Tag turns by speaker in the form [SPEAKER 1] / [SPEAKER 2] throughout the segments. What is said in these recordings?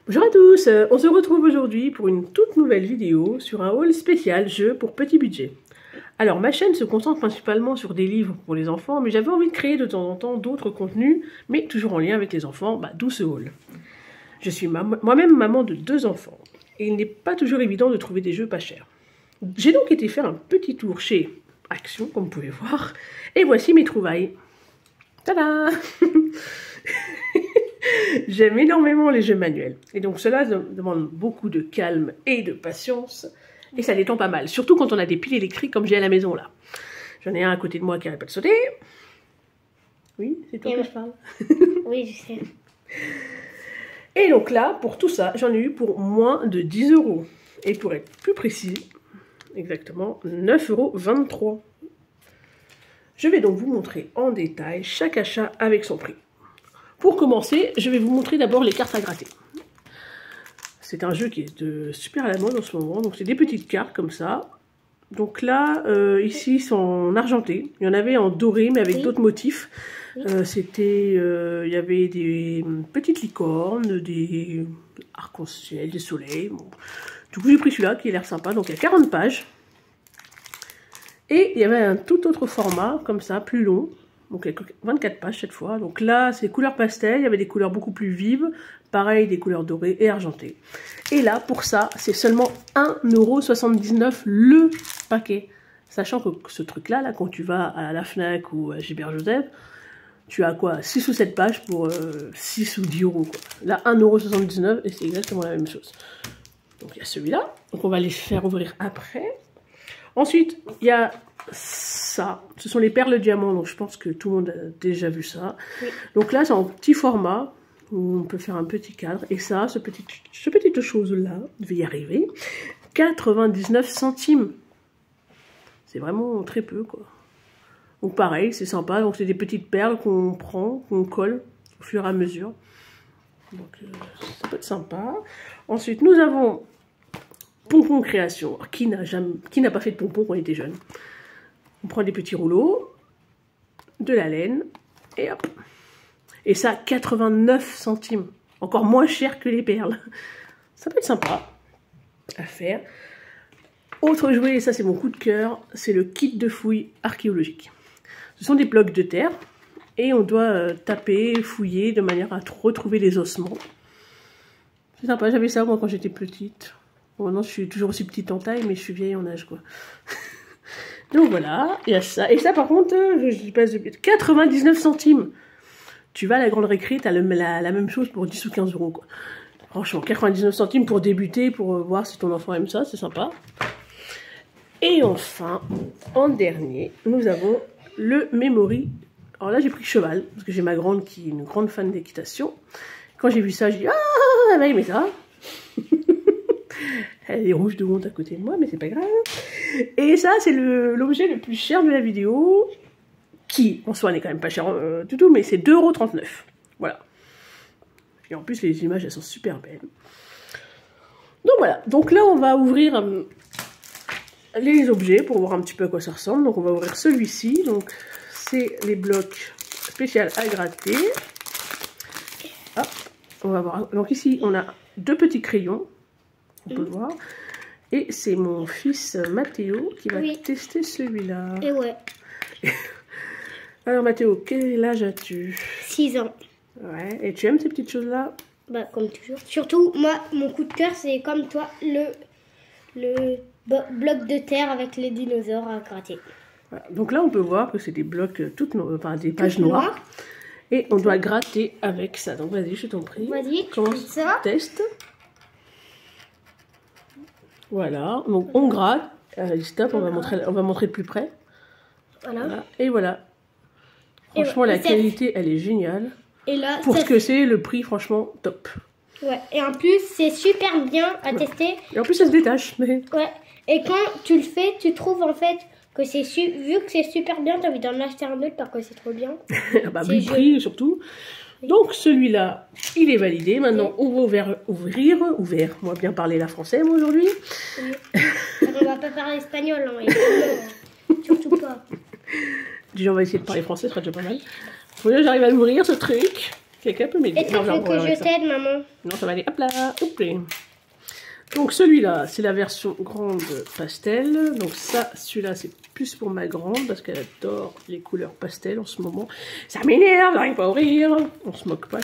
[SPEAKER 1] Bonjour à tous, on se retrouve aujourd'hui pour une toute nouvelle vidéo sur un haul spécial jeu pour petit budget. Alors ma chaîne se concentre principalement sur des livres pour les enfants, mais j'avais envie de créer de temps en temps d'autres contenus, mais toujours en lien avec les enfants, d'où ce haul. Je suis moi-même maman de 2 enfants, et il n'est pas toujours évident de trouver des jeux pas chers. J'ai donc été faire un petit tour chez Action, comme vous pouvez voir, et voici mes trouvailles. Tada! J'aime énormément les jeux manuels, et donc cela demande beaucoup de calme et de patience, et ça détend pas mal, surtout quand on a des piles électriques comme j'ai à la maison là. J'en ai un à côté de moi qui arrête pas de sauter. Oui, c'est toi que je parle.
[SPEAKER 2] Oui, je sais.
[SPEAKER 1] Et donc là, pour tout ça, j'en ai eu pour moins de 10 €. Et pour être plus précis, exactement 9,23 €. Je vais donc vous montrer en détail chaque achat avec son prix. Pour commencer, je vais vous montrer d'abord les cartes à gratter. C'est un jeu qui est super à la mode en ce moment, donc c'est des petites cartes comme ça. Donc là, ici, ils sont en argenté. Il y en avait en doré, mais avec d'autres motifs. Il y avait des petites licornes, des arcs-en-ciel, des soleils. Bon. Du coup, j'ai pris celui-là qui a l'air sympa. Donc il y a 40 pages. Et il y avait un tout autre format, comme ça, plus long. Donc il y a 24 pages cette fois. Donc là, c'est couleur pastel. Il y avait des couleurs beaucoup plus vives. Pareil, des couleurs dorées et argentées. Et là, pour ça, c'est seulement 1,79 € le paquet. Sachant que ce truc-là, là, quand tu vas à la Fnac ou à Gilbert Joseph, tu as quoi, 6 ou 7 pages pour 6 ou 10 €. Quoi. Là, 1,79 € et c'est exactement la même chose. Donc il y a celui-là. Donc on va les faire ouvrir après. Ensuite, il y a ça. Ce sont les perles diamants. Donc je pense que tout le monde a déjà vu ça. Oui. Donc là, c'est en petit format où on peut faire un petit cadre. Et ça, ce petite chose-là, je vais y arriver, 99 centimes. C'est vraiment très peu, quoi. Donc pareil, c'est sympa. Donc c'est des petites perles qu'on prend, qu'on colle au fur et à mesure. Donc ça peut être sympa. Ensuite, nous avons Pompon Création. Alors, qui n'a pas fait de pompons quand on était jeune? On prend des petits rouleaux, de la laine, et hop. Et ça, 89 centimes. Encore moins cher que les perles. Ça peut être sympa à faire. Autre jouet, et ça c'est mon coup de cœur, c'est le kit de fouilles archéologiques. Ce sont des blocs de terre, et on doit taper, fouiller, de manière à retrouver les ossements. C'est sympa, j'avais ça moi quand j'étais petite. Bon, maintenant je suis toujours aussi petite en taille, mais je suis vieille en âge, quoi. Donc voilà, il y a ça. Et ça par contre, je passe de 99 centimes. Tu vas à la grande récré, tu as la même chose pour 10 ou 15 €, quoi. Franchement, 99 centimes pour débuter, pour voir si ton enfant aime ça, c'est sympa. Et enfin, en dernier, nous avons le Memory. Alors là, j'ai pris cheval, parce que j'ai ma grande qui est une grande fan d'équitation. Quand j'ai vu ça, j'ai dit « Ah, elle va aimer ça !» Elle est rouge de honte à côté de moi, mais c'est pas grave. Et ça, c'est l'objet le plus cher de la vidéo, qui, en soi, n'est quand même pas cher du tout, mais c'est 2,39 €. Voilà. Et en plus, les images, elles sont super belles. Donc voilà. Donc là, on va ouvrir les objets pour voir un petit peu à quoi ça ressemble. Donc on va ouvrir celui-ci. Donc c'est les blocs spéciaux à gratter. Hop, on va voir. Donc ici, on a 2 petits crayons. On peut voir. Et c'est mon fils Mathéo qui va tester celui-là.
[SPEAKER 2] Et ouais.
[SPEAKER 1] Alors Mathéo, quel âge as-tu?
[SPEAKER 2] 6 ans.
[SPEAKER 1] Ouais, et tu aimes ces petites choses-là?
[SPEAKER 2] Bah comme toujours. Surtout, moi, mon coup de cœur, c'est comme toi, le bloc de terre avec les dinosaures à gratter.
[SPEAKER 1] Voilà. Donc là, on peut voir que c'est des blocs, des pages noires. Et on doit gratter avec ça. Donc vas-y, je t'en prie.
[SPEAKER 2] Vas-y,
[SPEAKER 1] commence
[SPEAKER 2] ça.
[SPEAKER 1] Test. Voilà, donc on gratte. Stop, on va montrer de plus près. Voilà. Et voilà. Franchement, la qualité, elle est géniale. Et là, pour ce que c'est, le prix, franchement, top.
[SPEAKER 2] Ouais, et en plus, c'est super bien à tester.
[SPEAKER 1] Et en plus, ça se détache. Mais...
[SPEAKER 2] Ouais, et quand tu le fais, tu trouves en fait que c'est vu que c'est super bien, tu as envie d'en acheter un autre parce que c'est trop bien.
[SPEAKER 1] Vu le prix, surtout. Donc celui-là, il est validé. Maintenant, on va ouvrir. Moi, bien parler la français, moi, aujourd'hui.
[SPEAKER 2] Oui. On va pas parler espagnol, hein, surtout pas.
[SPEAKER 1] Déjà, on va essayer de parler français, ce sera déjà pas mal. Voilà, j'arrive à l'ouvrir, ce truc. Quelqu'un peut m'aider.
[SPEAKER 2] Et tu veux que je t'aide, maman?
[SPEAKER 1] Non, ça va aller. Hop là, hop là. Donc celui-là, c'est la version grande pastel. Donc ça, celui-là, c'est plus pour ma grande parce qu'elle adore les couleurs pastel en ce moment. Ça m'énerve, j'arrive pas à ouvrir. On se moque pas.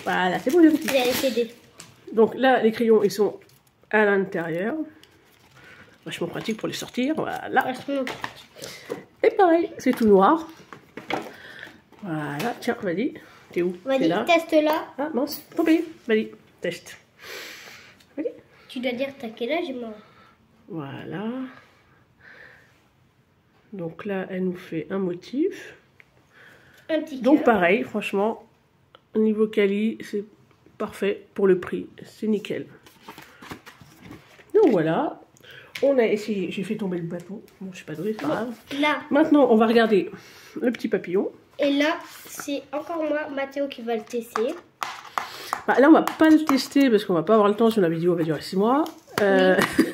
[SPEAKER 1] Voilà, c'est bon, les petits.
[SPEAKER 2] J'allais t'aider.
[SPEAKER 1] Donc là, les crayons, ils sont à l'intérieur. Vachement pratique pour les sortir. Voilà. Et pareil, c'est tout noir. Voilà, tiens, vas-y. T'es où?
[SPEAKER 2] Vas-y, teste là.
[SPEAKER 1] Ah mince, tombé. Vas-y, teste. Vas-y.
[SPEAKER 2] Tu dois dire t'as quel âge, moi?
[SPEAKER 1] Voilà. Donc là, elle nous fait un motif.
[SPEAKER 2] Un petit
[SPEAKER 1] Donc
[SPEAKER 2] cœur.
[SPEAKER 1] pareil, franchement, au niveau quali, c'est parfait pour le prix. C'est nickel. Donc voilà. On a essayé, j'ai fait tomber le bâton. Bon, je sais pas d'où, c'est pas grave.
[SPEAKER 2] Là.
[SPEAKER 1] Maintenant, on va regarder le petit papillon.
[SPEAKER 2] Et là, c'est encore moi, Mathéo, qui va le tester.
[SPEAKER 1] Bah, là, on va pas le tester parce qu'on va pas avoir le temps sur la vidéo, va durer 6 mois.
[SPEAKER 2] Oui.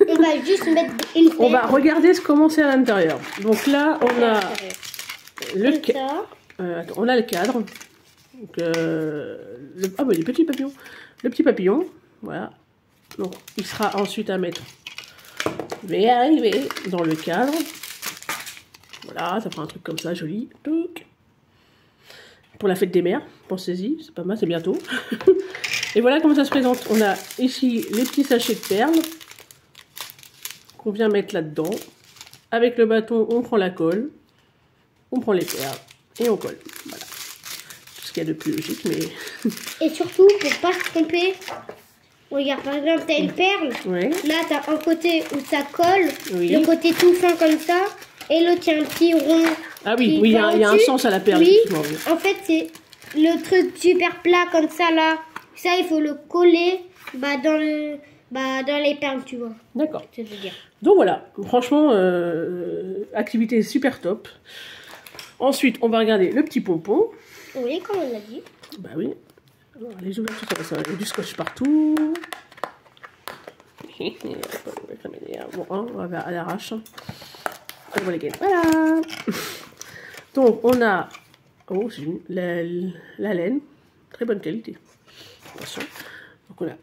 [SPEAKER 2] On va juste mettre une feuille.
[SPEAKER 1] On va regarder comment c'est à l'intérieur. Donc là, on a on a le cadre. Donc, ah bah, les petits papillons. Le petit papillon, voilà. Donc, il sera ensuite à mettre. Je vais arriver dans le cadre. Voilà, ça fera un truc comme ça, joli. Touc. Pour la fête des mères, pensez-y, c'est pas mal, c'est bientôt. Et voilà comment ça se présente. On a ici les petits sachets de perles qu'on vient mettre là-dedans. Avec le bâton, on prend la colle, on prend les perles et on colle. Voilà. Tout ce qu'il y a de plus logique, mais...
[SPEAKER 2] Et surtout, pour pas se tromper, regarde, par exemple, t'as une perle.
[SPEAKER 1] Ouais.
[SPEAKER 2] Là, t'as un côté où ça colle,
[SPEAKER 1] Oui.
[SPEAKER 2] le côté tout fin comme ça. Et l'autre, il y a un petit rond.
[SPEAKER 1] Ah oui, oui, il y a un sens à la perle.
[SPEAKER 2] Oui,
[SPEAKER 1] oui.
[SPEAKER 2] en fait, c'est le truc super plat comme ça, là. Ça, il faut le coller dans les perles, tu vois.
[SPEAKER 1] D'accord.
[SPEAKER 2] Je veux dire.
[SPEAKER 1] Donc voilà, franchement, activité super top. Ensuite, on va regarder le petit pompon.
[SPEAKER 2] Oui, comme on l'a dit.
[SPEAKER 1] Bah oui. Alors, les ouvertures, ça va, il y a du scotch partout. Bon, hein, on va à l'arrache. On va les gagner. Voilà. Donc, on a la laine. Très bonne qualité. Attention. Donc, on a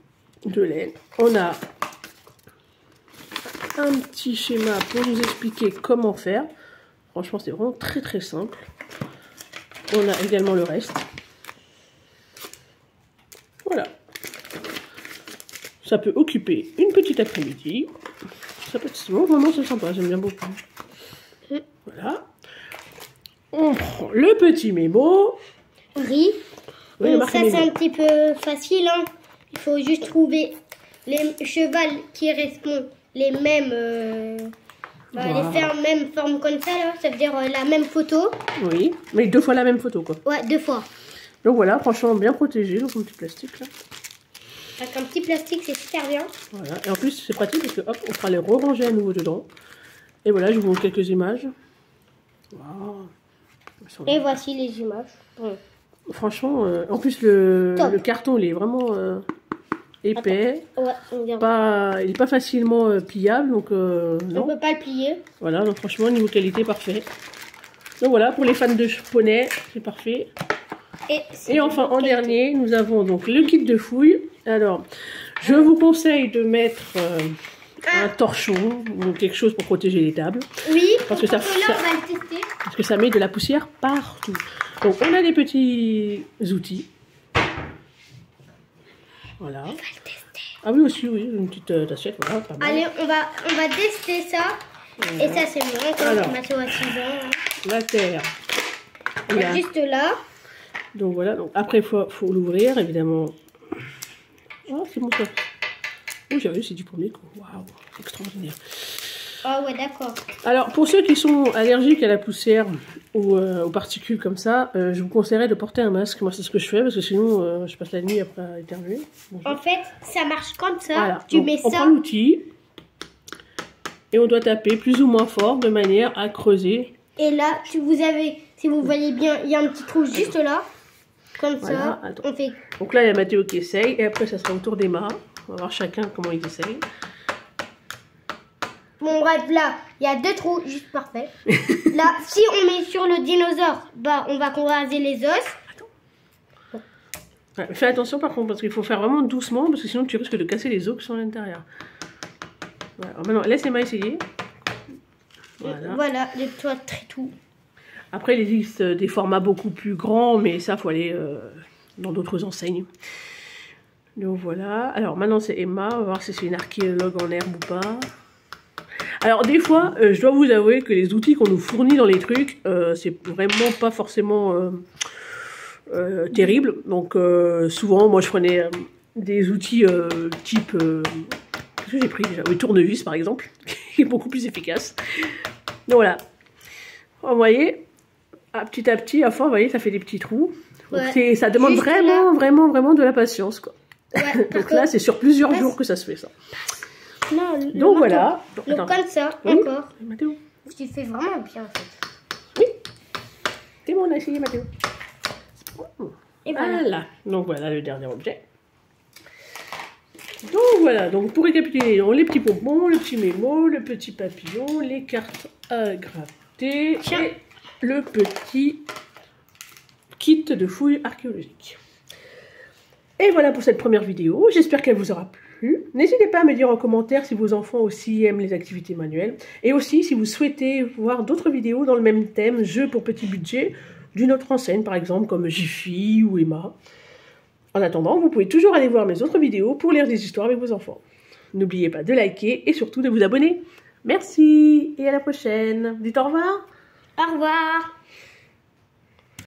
[SPEAKER 1] de laine. On a un petit schéma pour nous expliquer comment faire. Franchement, c'est vraiment très très simple. On a également le reste. Voilà. Ça peut occuper une petite après-midi. Ça peut être vraiment c'est sympa, j'aime bien beaucoup. Voilà. On prend le petit mémo.
[SPEAKER 2] Oui.
[SPEAKER 1] Oui,
[SPEAKER 2] Donc ça, c'est un petit peu facile. Hein. Il faut juste trouver les chevals qui répondent les mêmes... les faire même forme comme ça, là. Ça veut dire la même photo.
[SPEAKER 1] Oui, mais 2 fois la même photo, quoi.
[SPEAKER 2] Ouais, 2 fois.
[SPEAKER 1] Donc voilà, franchement, bien protégé dans son petit plastique, là.
[SPEAKER 2] Avec un petit plastique, c'est super bien.
[SPEAKER 1] Voilà, et en plus, c'est pratique parce que, hop, on fera les re-ranger à nouveau dedans. Et voilà, je vous montre quelques images. Wow.
[SPEAKER 2] Et voici les images. Ouais.
[SPEAKER 1] Franchement, en plus, le carton, il est vraiment épais.
[SPEAKER 2] Ouais,
[SPEAKER 1] il n'est pas facilement pliable, donc
[SPEAKER 2] on
[SPEAKER 1] non.
[SPEAKER 2] ne peut pas le plier.
[SPEAKER 1] Voilà, donc franchement, niveau qualité, parfait. Donc voilà, pour les fans de poney, c'est parfait. Et enfin, en dernier, nous avons donc le kit de fouille. Alors, je vous conseille de mettre un torchon ou quelque chose pour protéger les tables.
[SPEAKER 2] Oui,
[SPEAKER 1] parce que
[SPEAKER 2] là, on va le tester.
[SPEAKER 1] Parce que ça met de la poussière partout. Donc, on a des petits outils. Voilà.
[SPEAKER 2] On va le tester.
[SPEAKER 1] Ah oui, aussi, oui, une petite assiette, voilà, pas mal.
[SPEAKER 2] Allez, on va tester ça. Voilà. Et ça, c'est moi, quand Mathéo a 6 ans. Hein.
[SPEAKER 1] La terre.
[SPEAKER 2] Juste là.
[SPEAKER 1] Donc voilà, donc après il faut l'ouvrir évidemment. Oh, c'est bon ça. Oh, j'ai vu, c'est du premier coup. Waouh, extraordinaire.
[SPEAKER 2] Ah ouais, d'accord.
[SPEAKER 1] Alors pour ceux qui sont allergiques à la poussière ou aux particules comme ça, je vous conseillerais de porter un masque. Moi c'est ce que je fais parce que sinon je passe la nuit après à éternuer. Bonjour.
[SPEAKER 2] En fait, ça marche comme ça.
[SPEAKER 1] Voilà.
[SPEAKER 2] Tu
[SPEAKER 1] donc,
[SPEAKER 2] mets
[SPEAKER 1] on
[SPEAKER 2] ça.
[SPEAKER 1] prend l'outil et on doit taper plus ou moins fort de manière à creuser.
[SPEAKER 2] Et là, si vous voyez bien, il y a un petit trou juste là. Comme
[SPEAKER 1] voilà,
[SPEAKER 2] ça, on fait...
[SPEAKER 1] Donc là, il y a Mathéo qui essaye. Et après, ça sera au tour d'Emma. On va voir chacun comment il essaye.
[SPEAKER 2] Bon, bref, là, il y a 2 trous, juste parfait. Là, si on met sur le dinosaure, bah, on va raser les os.
[SPEAKER 1] Attends. Ouais, fais attention par contre, parce qu'il faut faire vraiment doucement, parce que sinon tu risques de casser les os qui sont à l'intérieur. Voilà. Alors maintenant, laisse Emma essayer.
[SPEAKER 2] Voilà, les toits tout.
[SPEAKER 1] Après, il existe des formats beaucoup plus grands, mais ça, il faut aller dans d'autres enseignes. Donc voilà. Alors maintenant, c'est Emma. On va voir si c'est une archéologue en herbe ou pas. Alors des fois, je dois vous avouer que les outils qu'on nous fournit dans les trucs, c'est vraiment pas forcément terrible. Donc souvent, moi, je prenais des outils type... qu'est-ce que j'ai pris déjà? Oui, tournevis, par exemple, qui est beaucoup plus efficace. Donc voilà. Vous voyez, petit à petit, à fond, vous voyez, ça fait des petits trous. Donc ouais. Ça demande vraiment de la patience, quoi. Ouais, donc là, c'est sur plusieurs jours que ça se fait, ça.
[SPEAKER 2] Non,
[SPEAKER 1] donc voilà.
[SPEAKER 2] Donc comme ça, encore.
[SPEAKER 1] Mathéo.
[SPEAKER 2] Tu fais vraiment bien, en fait.
[SPEAKER 1] Oui. C'est bon, on a essayé, Mathéo. Et voilà. Donc voilà le dernier objet. Donc voilà, donc pour récapituler, donc, les petits pompons, le petit mémo, le petit papillon, les cartes à gratter et le petit kit de fouilles archéologiques. Et voilà pour cette première vidéo, j'espère qu'elle vous aura plu. N'hésitez pas à me dire en commentaire si vos enfants aussi aiment les activités manuelles. Et aussi si vous souhaitez voir d'autres vidéos dans le même thème, jeux pour petit budget, d'une autre enseigne par exemple comme Jiffy ou Emma. En attendant, vous pouvez toujours aller voir mes autres vidéos pour lire des histoires avec vos enfants. N'oubliez pas de liker et surtout de vous abonner. Merci et à la prochaine. Dites au revoir.
[SPEAKER 2] Au revoir.